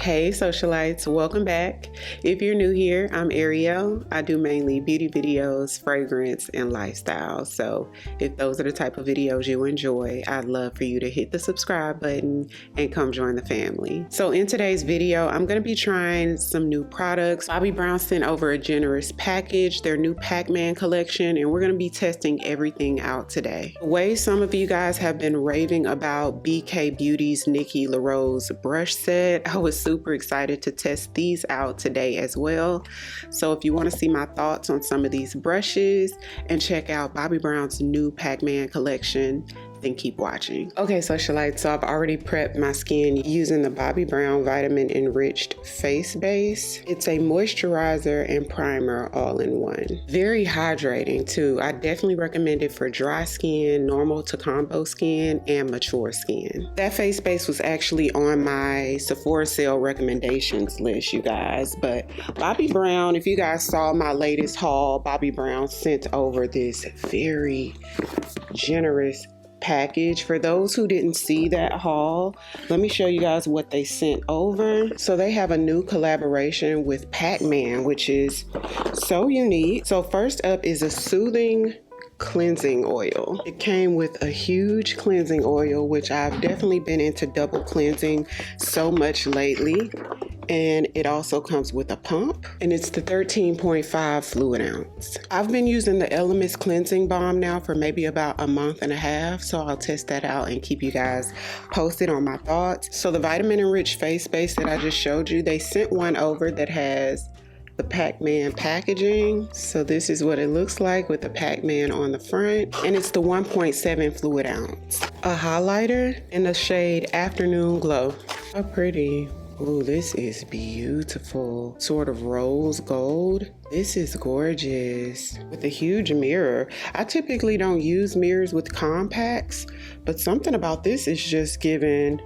Hey socialites, welcome back. If you're new here, I'm Ariell. I do mainly beauty videos, fragrance, and lifestyle. So if those are the type of videos you enjoy, I'd love for you to hit the subscribe button and come join the family. So in today's video, I'm going to be trying some new products. Bobbi Brown sent over a generous package, their new Pac-Man collection, and we're going to be testing everything out today. The way some of you guys have been raving about BK Beauty's Nikki LaRose brush set, I was super excited to test these out today as well. So if you want to see my thoughts on some of these brushes and check out Bobbi Brown's new Pac-Man collection, then keep watching. Okay, socialites, so I've already prepped my skin using the Bobbi Brown Vitamin Enriched Face Base. It's a moisturizer and primer all in one. Very hydrating too. I definitely recommend it for dry skin, normal to combo skin, and mature skin. That face base was actually on my Sephora sale recommendations list, you guys, but Bobbi Brown, if you guys saw my latest haul, Bobbi Brown sent over this very generous package. For those who didn't see that haul, let me show you guys what they sent over. So they have a new collaboration with Pac-Man, which is so unique. So first up is a soothing cleansing oil. It came with a huge cleansing oil, which I've definitely been into double cleansing so much lately. And it also comes with a pump, and it's the 13.5 fluid ounce. I've been using the Elemis cleansing balm now for maybe about a month and a half, so I'll test that out and keep you guys posted on my thoughts. So the vitamin enriched face base that I just showed you, they sent one over that has the Pac-Man packaging. So this is what it looks like with the Pac-Man on the front, and it's the 1.7 fluid ounce. A highlighter in the shade Afternoon Glow. How pretty. Oh, this is beautiful. Sort of rose gold. This is gorgeous. With a huge mirror. I typically don't use mirrors with compacts, but something about this is just giving,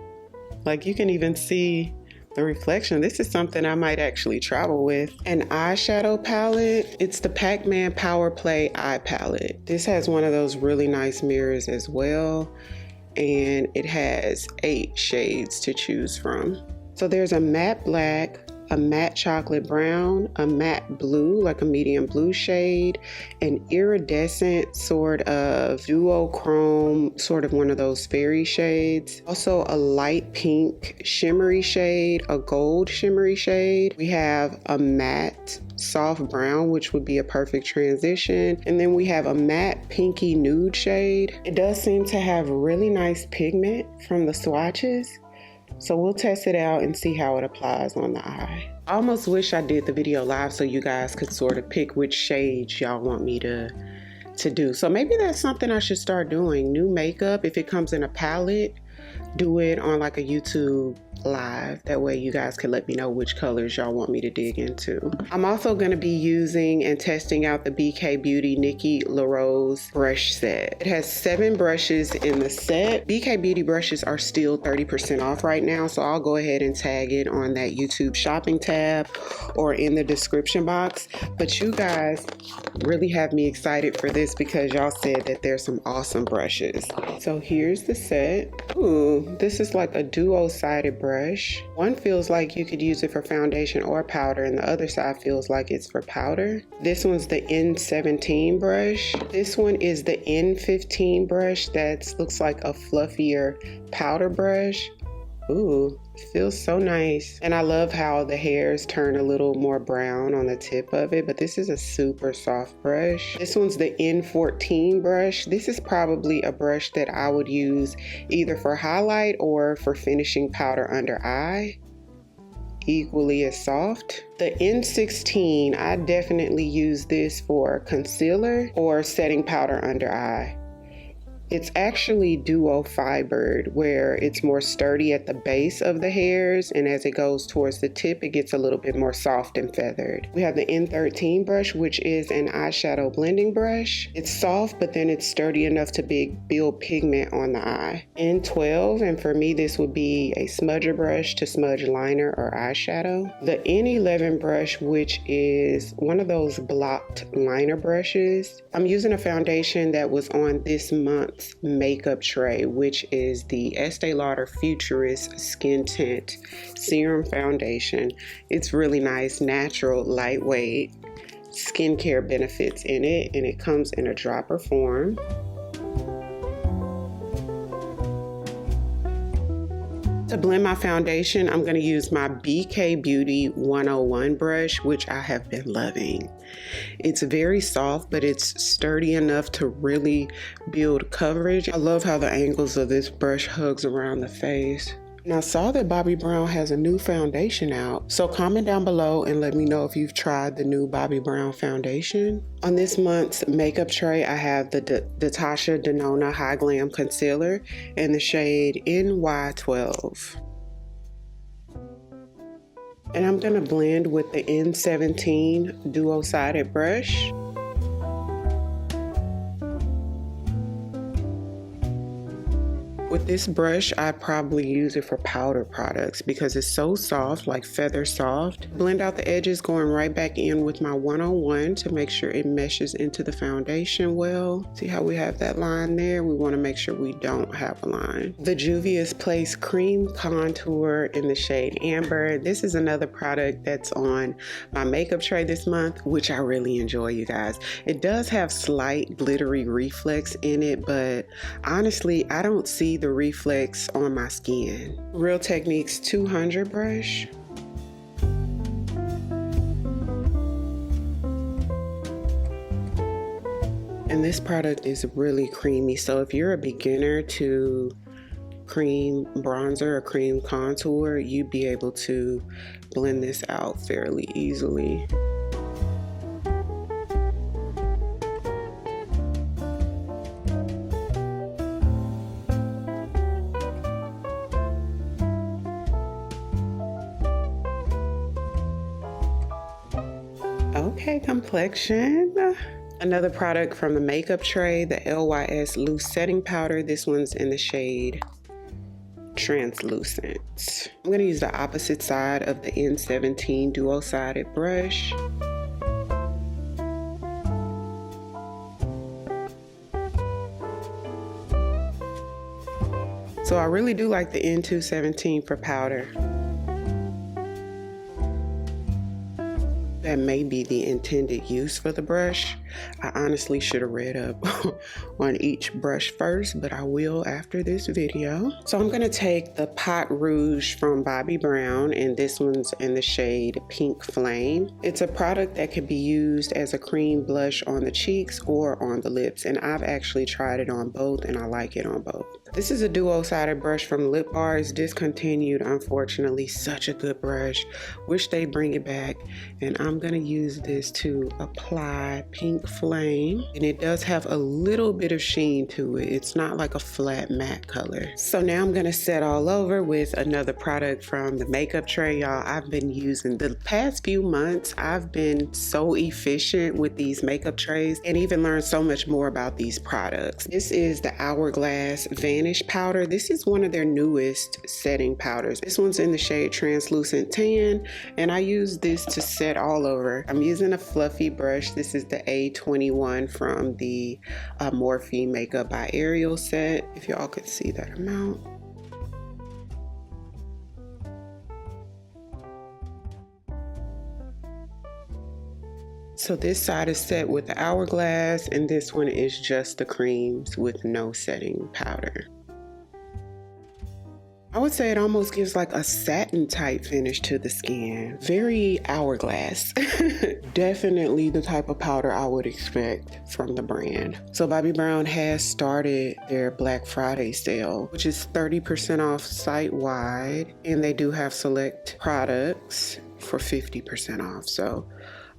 like you can even see the reflection. This is something I might actually travel with. An eyeshadow palette. It's the Pac-Man Power Play Eye Palette. This has one of those really nice mirrors as well, and it has 8 shades to choose from. So there's a matte black, a matte chocolate brown, a matte blue, like a medium blue shade, an iridescent sort of duochrome, sort of one of those fairy shades. Also a light pink shimmery shade, a gold shimmery shade. We have a matte soft brown, which would be a perfect transition. And then we have a matte pinky nude shade. It does seem to have really nice pigment from the swatches. So we'll test it out and see how it applies on the eye. I almost wish I did the video live so you guys could sort of pick which shades y'all want me to do. So maybe that's something I should start doing. New makeup, if it comes in a palette, do it on like a YouTube live. That way you guys can let me know which colors y'all want me to dig into. I'm also going to be using and testing out the BK Beauty Nikki LaRose brush set. It has 7 brushes in the set. BK Beauty brushes are still 30% off right now, so I'll go ahead and tag it on that YouTube shopping tab or in the description box. But you guys really have me excited for this because y'all said that there's some awesome brushes. So here's the set. Ooh, this is like a duo-sided brush. One feels like you could use it for foundation or powder, and the other side feels like it's for powder. This one's the N17 brush. This one is the N15 brush that looks like a fluffier powder brush. Ooh, feels so nice. And I love how the hairs turn a little more brown on the tip of it, but this is a super soft brush. This one's the N14 brush. This is probably a brush that I would use either for highlight or for finishing powder under eye. Equally as soft. The N16, I definitely use this for concealer or setting powder under eye. It's actually duo fibered, where it's more sturdy at the base of the hairs, and as it goes towards the tip, it gets a little bit more soft and feathered. We have the N13 brush, which is an eyeshadow blending brush. It's soft, but then it's sturdy enough to build pigment on the eye. N12, and for me, this would be a smudger brush to smudge liner or eyeshadow. The N11 brush, which is one of those blocked liner brushes. I'm using a foundation that was on this month month's makeup tray, which is the Estee Lauder Futurist Skin Tint Serum Foundation. It's really nice, natural, lightweight, skincare benefits in it, and it comes in a dropper form. To blend my foundation, I'm going to use my BK Beauty 101 brush, which I have been loving. It's very soft, but it's sturdy enough to really build coverage. I love how the angles of this brush hugs around the face. And I saw that Bobbi Brown has a new foundation out, so comment down below and let me know if you've tried the new Bobbi Brown foundation. On this month's makeup tray, I have the Natasha Denona High Glam Concealer in the shade NY12. And I'm going to blend with the N17 dual-sided brush. With this brush, I probably use it for powder products because it's so soft, like feather soft. Blend out the edges, going right back in with my 101 to make sure it meshes into the foundation well. See how we have that line there? We want to make sure we don't have a line. The Juvia's Place Cream Contour in the shade Amber. This is another product that's on my makeup tray this month, which I really enjoy, you guys. It does have slight glittery reflex in it, but honestly, I don't see the reflex on my skin. Real Techniques 200 brush. And this product is really creamy, so if you're a beginner to cream bronzer or cream contour, you'd be able to blend this out fairly easily. Okay, Complexion. Another product from the makeup tray, the LYS Loose Setting Powder. This one's in the shade Translucent. I'm going to use the opposite side of the N17 dual-sided brush. So I really do like the N217 for powder. That may be the intended use for the brush. I honestly should have read up on each brush first, but I will after this video. So I'm going to take the Pot Rouge from Bobbi Brown, and this one's in the shade Pink Flame. It's a product that can be used as a cream blush on the cheeks or on the lips, and I've actually tried it on both, and I like it on both. This is a dual-sided brush from Lip Bar. It's discontinued, unfortunately. Such a good brush. Wish they bring it back. And I'm going to use this to apply Pink Flame. And it does have a little bit of sheen to it. It's not like a flat matte color. So now I'm going to set all over with another product from the makeup tray, y'all. I've been using the past few months. I've been so efficient with these makeup trays and even learned so much more about these products. This is the Hourglass Vanish Powder. This is one of their newest setting powders. This one's in the shade Translucent Tan, and I use this to set all over. I'm using a fluffy brush. This is the A21 from the Morphe Makeup by Ariel set, if y'all could see that amount. So this side is set with the Hourglass, and this one is just the creams with no setting powder. I would say it almost gives like a satin type finish to the skin. Very Hourglass. Definitely the type of powder I would expect from the brand. So Bobbi Brown has started their Black Friday sale, which is 30% off site-wide, and they do have select products for 50% off. So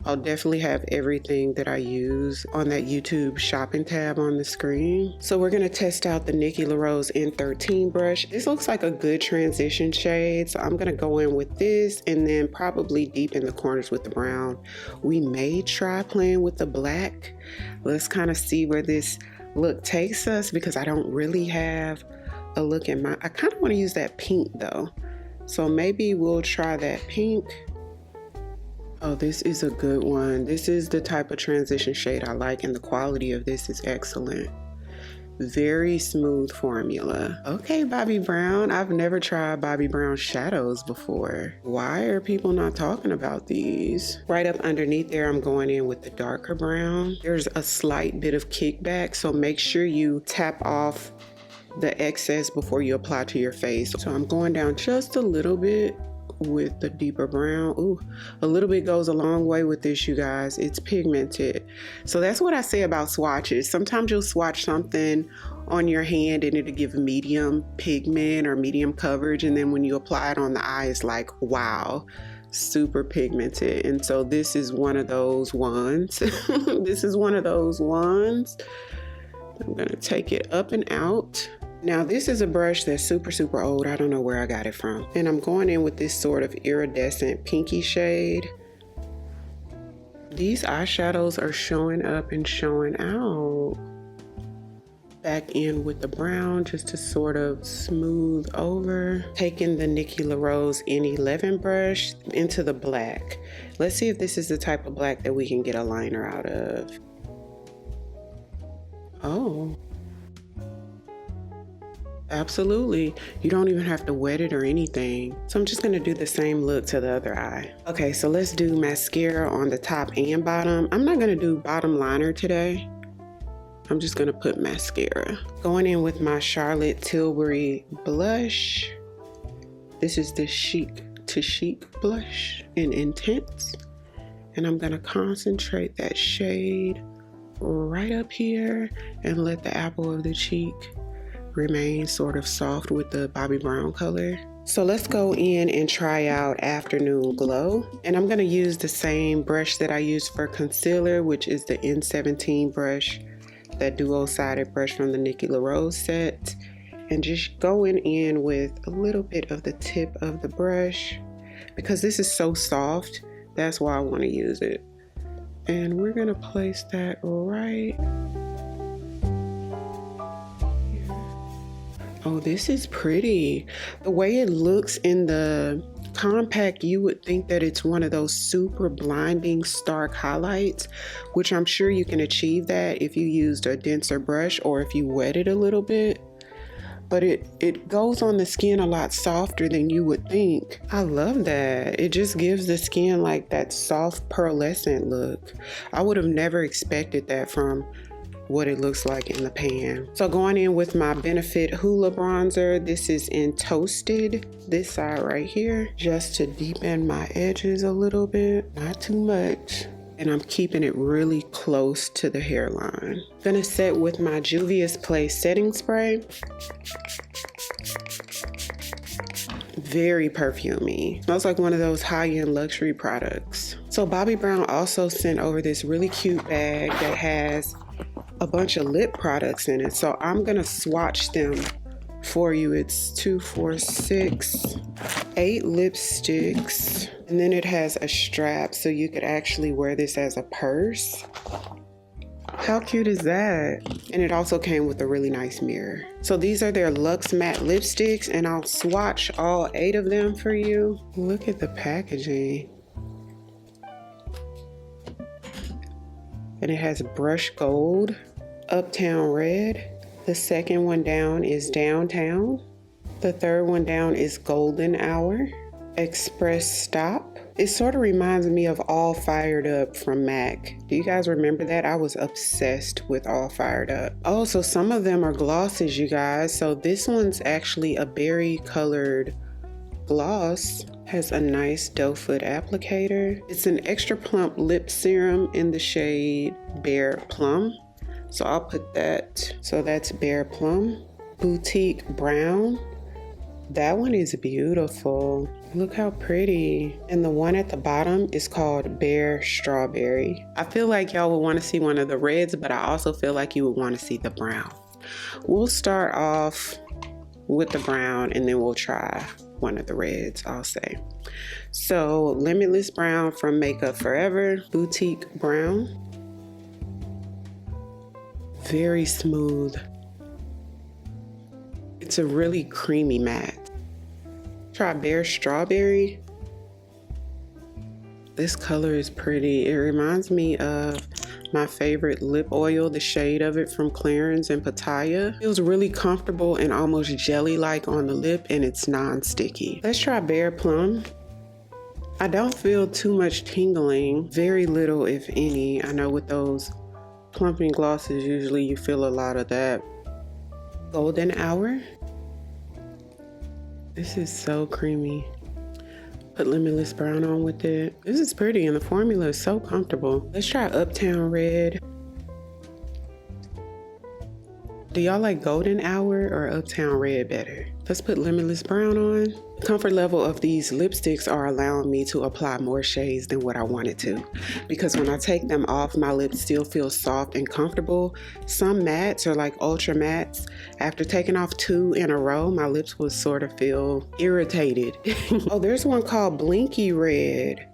I'll definitely have everything that I use on that YouTube shopping tab on the screen. So we're going to test out the Nikki LaRose N13 brush. This looks like a good transition shade, so I'm going to go in with this and then probably deepen the corners with the brown. We may try playing with the black. Let's kind of see where this look takes us, because I don't really have a look in my... I kind of want to use that pink though. So maybe we'll try that pink. Oh, this is a good one. This is the type of transition shade I like, and the quality of this is excellent. Very smooth formula. Okay, Bobbi Brown. I've never tried Bobbi Brown shadows before. Why are people not talking about these? Right up underneath there, I'm going in with the darker brown. There's a slight bit of kickback, so make sure you tap off the excess before you apply to your face. So I'm going down just a little bit with the deeper brown. Ooh, a little bit goes a long way with this, you guys. It's pigmented. So that's what I say about swatches. Sometimes you'll swatch something on your hand and it'll give medium pigment or medium coverage, and then when you apply it on the eye, it's like, wow, super pigmented. And so this is one of those ones. This is one of those ones. I'm gonna take it up and out. Now this is a brush that's super old. I don't know where I got it from. And I'm going in with this sort of iridescent pinky shade. These eyeshadows are showing up and showing out. Back in with the brown just to sort of smooth over. Taking the Nikki N11 brush into the black. Let's see if this is the type of black that we can get a liner out of. Oh. Absolutely. You don't even have to wet it or anything. So I'm just gonna do the same look to the other eye. Okay, so let's do mascara on the top and bottom. I'm not gonna do bottom liner today. I'm just gonna put mascara. Going in with my Charlotte Tilbury blush. This is the Chic to Chic blush in Intense. And I'm gonna concentrate that shade right up here and let the apple of the cheek remain sort of soft with the Bobbi Brown color. So let's go in and try out Afternoon Glow. And I'm gonna use the same brush that I used for concealer, which is the N17 brush, that dual-sided brush from the Nikki set. And just going in with a little bit of the tip of the brush. Because this is so soft, that's why I wanna use it. And we're gonna place that right. Oh, this is pretty. The way it looks in the compact, you would think that it's one of those super blinding stark highlights, which I'm sure you can achieve that if you used a denser brush or if you wet it a little bit. But it goes on the skin a lot softer than you would think. I love that. It just gives the skin like that soft pearlescent look. I would have never expected that from what it looks like in the pan. So going in with my Benefit Hoola bronzer. This is in Toasted, this side right here, just to deepen my edges a little bit, not too much. And I'm keeping it really close to the hairline. Gonna set with my Juvia's Place setting spray. Very perfumey. Smells like one of those high-end luxury products. So Bobbi Brown also sent over this really cute bag that has a bunch of lip products in it. So I'm gonna swatch them for you. It's 2, 4, 6, 8 lipsticks. And then it has a strap so you could actually wear this as a purse. How cute is that? And it also came with a really nice mirror. So these are their Luxe Matte lipsticks, and I'll swatch all 8 of them for you. Look at the packaging. And it has Brush Gold, Uptown Red. The second one down is Downtown. The third one down is Golden Hour, Express Stop. It sort of reminds me of All Fired Up from MAC. Do you guys remember that? I was obsessed with All Fired Up. Oh, so some of them are glosses, you guys. So this one's actually a berry colored gloss. Has a nice doe foot applicator. It's an extra plump lip serum in the shade Bare Plum. So I'll put that. So that's Bare Plum. Boutique Brown. That one is beautiful. Look how pretty. And the one at the bottom is called Bare Strawberry. I feel like y'all would want to see one of the reds, but I also feel like you would want to see the brown. We'll start off with the brown and then we'll try one of the reds, I'll say. So Limitless Brown from Makeup Forever, Boutique Brown. Very smooth. It's a really creamy matte. Try Bare Strawberry. This color is pretty. It reminds me of my favorite lip oil, the shade of it from Clarins and Pattaya. Feels really comfortable and almost jelly-like on the lip, and it's non-sticky. Let's try Bare Plum. I don't feel too much tingling, very little if any. I know with those plumping glosses, usually you feel a lot of that. Golden Hour. This is so creamy. Put Limitless Brown on with it. This is pretty and the formula is so comfortable. Let's try Uptown Red. Do y'all like Golden Hour or Uptown Red better? Let's put Limitless Brown on. The comfort level of these lipsticks are allowing me to apply more shades than what I wanted to, because when I take them off, my lips still feel soft and comfortable. Some mattes are like ultra mattes. After taking off 2 in a row, my lips would sort of feel irritated. Oh, there's one called Blinky Red.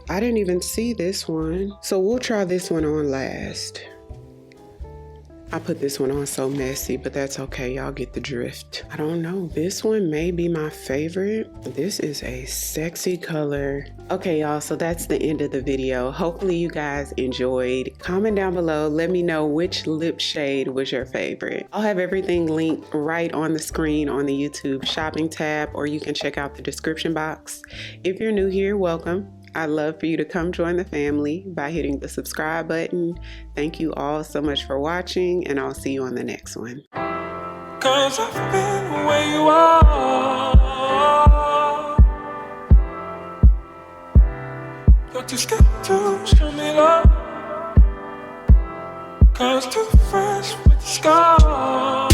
I didn't even see this one. So we'll try this one on last. I put this one on so messy, but that's okay. Y'all get the drift. I don't know. This one may be my favorite. This is a sexy color. Okay, y'all, so that's the end of the video. Hopefully you guys enjoyed. Comment down below. Let me know which lip shade was your favorite. I'll have everything linked right on the screen on the YouTube shopping tab, or you can check out the description box. If you're new here, welcome. I'd love for you to come join the family by hitting the subscribe button. Thank you all so much for watching, and I'll see you on the next one. 'Cause I've been where you are, but you skip to show me love. 'Cause too fresh with the scars.